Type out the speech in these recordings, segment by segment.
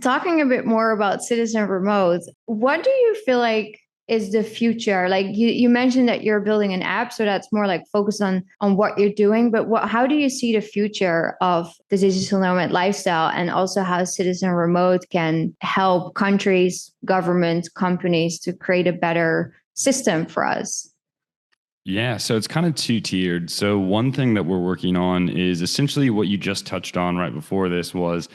Talking a bit more about citizen remote, what do you feel like is the future? Like you mentioned that you're building an app, so that's more like focused on what you're doing. But how do you see the future of the digital nomad lifestyle, and also how citizen remote can help countries, governments, companies to create a better system for us? Yeah, so it's kind of two-tiered. So one thing that we're working on is essentially what you just touched on right before this was,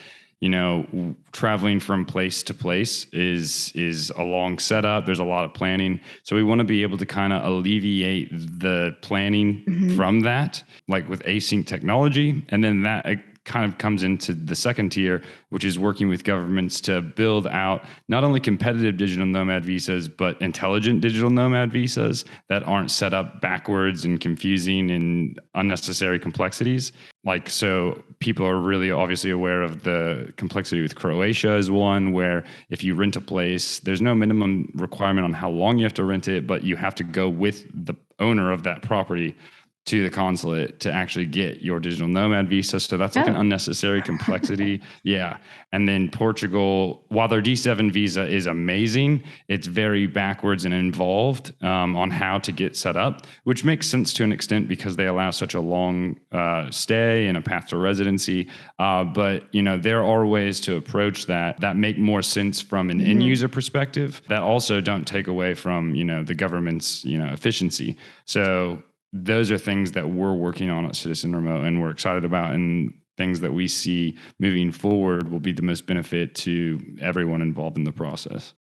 traveling from place to place is a long setup. There's a lot of planning. So we want to be able to kind of alleviate the planning Mhm. from that, like with async technology. And then that kind of comes into the second tier, which is working with governments to build out not only competitive digital nomad visas, but intelligent digital nomad visas that aren't set up backwards and confusing and unnecessary complexities. Like, so people are really obviously aware of the complexity with Croatia is one where if you rent a place, there's no minimum requirement on how long you have to rent it, but you have to go with the owner of that property to the consulate to actually get your digital nomad visa. So that's like an Oh. unnecessary complexity. Yeah. And then Portugal, while their D7 visa is amazing, it's very backwards and involved on how to get set up, which makes sense to an extent because they allow such a long stay and a path to residency. But, there are ways to approach that make more sense from an end Mhm. user perspective that also don't take away from, the government's, efficiency. So those are things that we're working on at Citizen Remote and we're excited about, and things that we see moving forward will be the most benefit to everyone involved in the process.